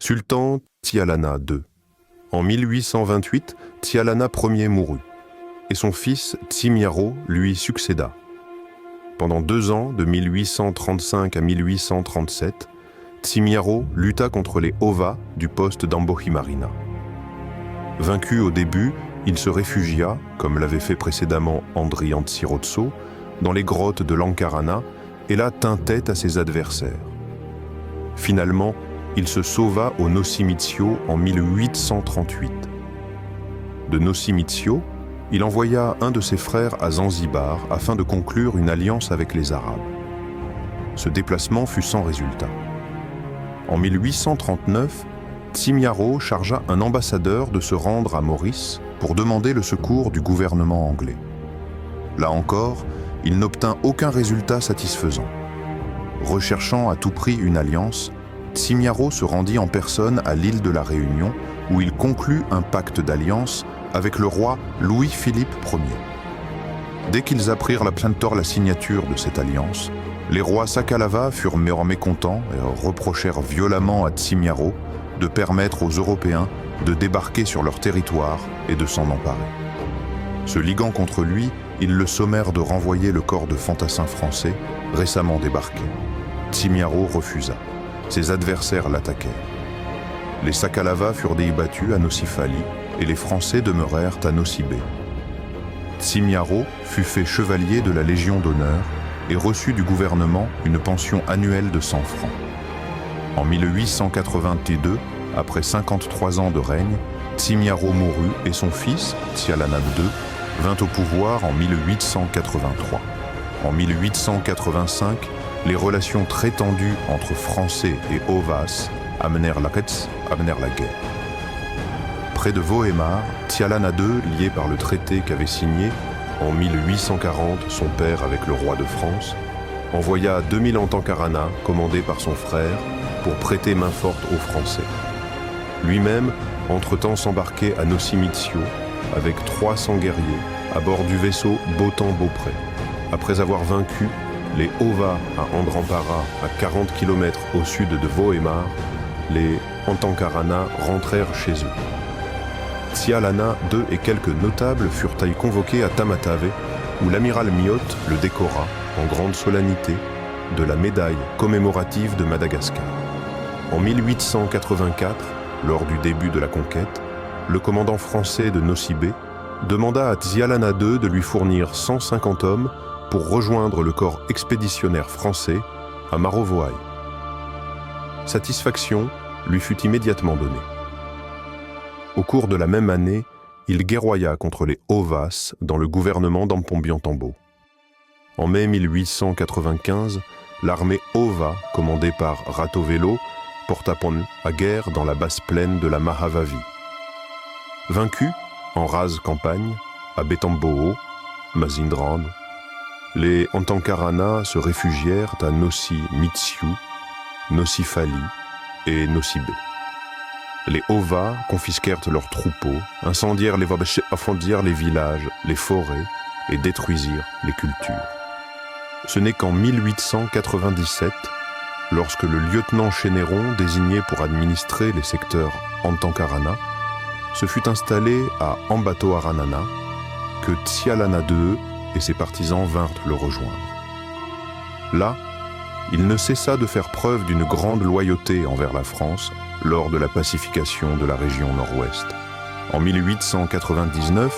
Sultan Tialana II. En 1828, Tialana Ier mourut, et son fils Timiaro lui succéda. Pendant 2 ans, de 1835 à 1837, Timiaro lutta contre les Ova du poste d'Ambohimarina. Vaincu au début, il se réfugia, comme l'avait fait précédemment Andri Antsirozzo, dans les grottes de Lankarana et là tint tête à ses adversaires. Finalement, il se sauva au Nocimitio en 1838. De Nocimitio, il envoya un de ses frères à Zanzibar afin de conclure une alliance avec les Arabes. Ce déplacement fut sans résultat. En 1839, Timiaro chargea un ambassadeur de se rendre à Maurice pour demander le secours du gouvernement anglais. Là encore, il n'obtint aucun résultat satisfaisant. Recherchant à tout prix une alliance, Timiaro se rendit en personne à l'île de la Réunion où il conclut un pacte d'alliance avec le roi Louis-Philippe Ier. Dès qu'ils apprirent la signature de cette alliance, les rois Sakalava furent mécontents et reprochèrent violemment à Timiaro de permettre aux Européens de débarquer sur leur territoire et de s'en emparer. Se liguant contre lui, ils le sommèrent de renvoyer le corps de fantassins français récemment débarqués. Timiaro refusa. Ses adversaires l'attaquèrent. Les Sakalava furent débattus à Nocifali et les Français demeurèrent à Nocibé. Timiaro fut fait chevalier de la Légion d'honneur et reçut du gouvernement une pension annuelle de 100 francs. En 1882, après 53 ans de règne, Timiaro mourut et son fils, Tialana II, vint au pouvoir en 1883. En 1885, les relations très tendues entre Français et Ovas amenèrent la guerre. Près de Vohemar, Tialana II, lié par le traité qu'avait signé en 1840 son père avec le roi de France, envoya 2000 Antankarana, commandés par son frère, pour prêter main forte aux Français. Lui-même, entre-temps, s'embarquait à Nocimitio avec 300 guerriers à bord du vaisseau Botan-Beaupré. Après avoir vaincu les Ova à Andrampara, à 40 km au sud de Vohemar, les Antankarana rentrèrent chez eux. Tialana II et quelques notables furent convoqués à Tamatave, où l'amiral Miot le décora, en grande solennité, de la médaille commémorative de Madagascar. En 1884, lors du début de la conquête, le commandant français de Nocibé demanda à Tialana II de lui fournir 150 hommes pour rejoindre le corps expéditionnaire français à Marovoaï. Satisfaction lui fut immédiatement donnée. Au cours de la même année, il guerroya contre les Ovas dans le gouvernement d'Ampombiantambo. En mai 1895, l'armée Ova, commandée par Ratovelo, porta à guerre dans la basse plaine de la Mahavavi. Vaincus, en rase campagne, à Betamboho, Mazindrano, les Antankarana se réfugièrent à Nocimitio, Nocifali et Nocibé. Les Ova confisquèrent leurs troupeaux, incendièrent les villages, les forêts et détruisirent les cultures. Ce n'est qu'en 1897, lorsque le lieutenant Chénéron, désigné pour administrer les secteurs Antankarana, se fut installé à Ambato-Aranana, que Tialana II et ses partisans vinrent le rejoindre. Là, il ne cessa de faire preuve d'une grande loyauté envers la France lors de la pacification de la région nord-ouest. En 1899,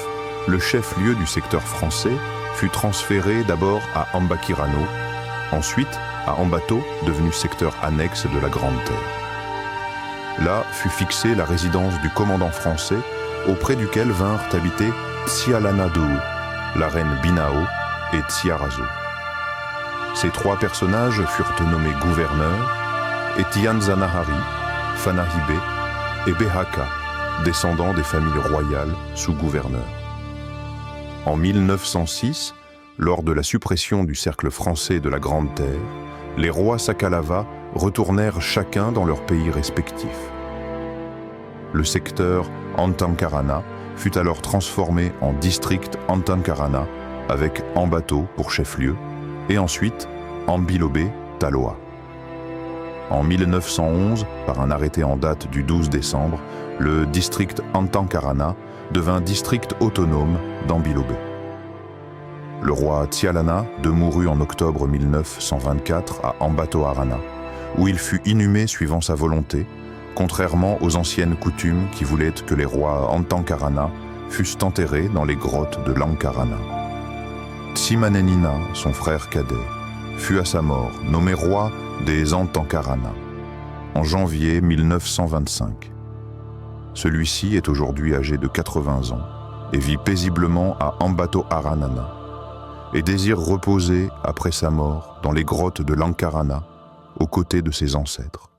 le chef-lieu du secteur français fut transféré d'abord à Ambakirano, ensuite à Ambato, devenu secteur annexe de la Grande Terre. Là fut fixée la résidence du commandant français, auprès duquel vinrent habiter Tialana II, la reine Binao et Tiarazo. Ces 3 personnages furent nommés gouverneurs, et Tianzanahari, Fanahibé et Behaka, descendants des familles royales sous gouverneurs. En 1906, lors de la suppression du cercle français de la Grande Terre, les rois Sakalava retournèrent chacun dans leur pays respectif. Le secteur Antankarana fut alors transformé en district Antankarana avec Ambato pour chef-lieu et ensuite Ambilobé, Taloa. En 1911, par un arrêté en date du 12 décembre, le district Antankarana devint district autonome d'Ambilobé. Le roi Tialana mourut en octobre 1924 à Ambatoharana, où il fut inhumé suivant sa volonté, contrairement aux anciennes coutumes qui voulaient que les rois Antankarana fussent enterrés dans les grottes de Lankarana. Tsimanenina, son frère cadet, fut à sa mort nommé roi des Antankarana en janvier 1925. Celui-ci est aujourd'hui âgé de 80 ans et vit paisiblement à Ambatoharanana et désire reposer après sa mort dans les grottes de Lankarana aux côtés de ses ancêtres.